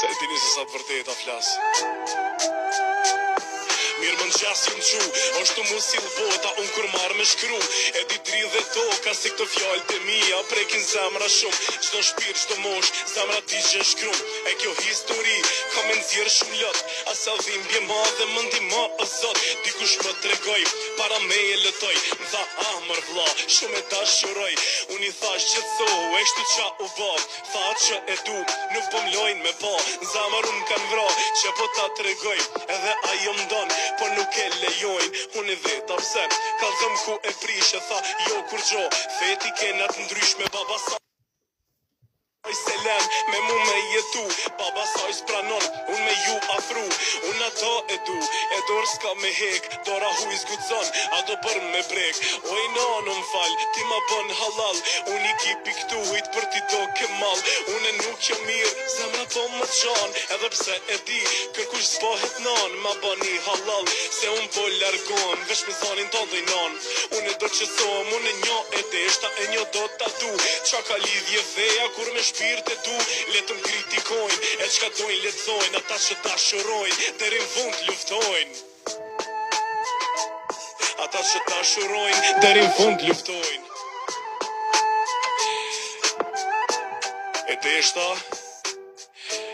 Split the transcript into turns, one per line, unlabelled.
Se e dini se sa të vërteta flas. Mirë më në qasin qu, është mu si bota, unë kur marrë me shkru. E di dri dhe toka, si këto fjallë të mija, prekin zemra shumë. Qdo shpirë, qdo mosh, zemra ti që shkru. E kjo histori, ka me nëzirë shumë lot. Asa dhimbje ma dhe më ndima o zot. Dikush më tregoj, para me e lëtoj. Më tha amër vla, shumë e dashuroj. Unë i thash që të sohu, e shtu qa u bo. Tha që e du, nuk po mlojnë me po. Zemër unë kanë vra, që po ta tregoj. Edhe ajo mdon, po nuk e lejojnë. Unë i dheta pse, kalzëm ku e prishe. Tha jo kur gjo, feti kenat ndryshme. Baba sa Selem, me mu me jetu, baba saj s'pranon, unë me ju afru. Unë ato e du, e dorë s'ka me hek, dora huj s'gudzon, ato bërë me brek. Oj nonu m'fal, ti ma bën halal, unë i kipi këtu hujt për ti do ke mal. Unë nuk jam mirë, zemra po më qan, edhe pse e di, kërkush s'bohet non, ma bëni halal. Se unë po largon, vesh me zonin ton dhe i non. Unë do që thom, unë njo e deshta, e njo do t'atu. Qa ka lidhje dheja, kur me shpirt e du, letëm kritikojnë, e qka dojnë letzojnë, ata që dashurojnë, deri në fund luftojnë. Ata që dashurojnë, deri në fund luftojnë. E deshta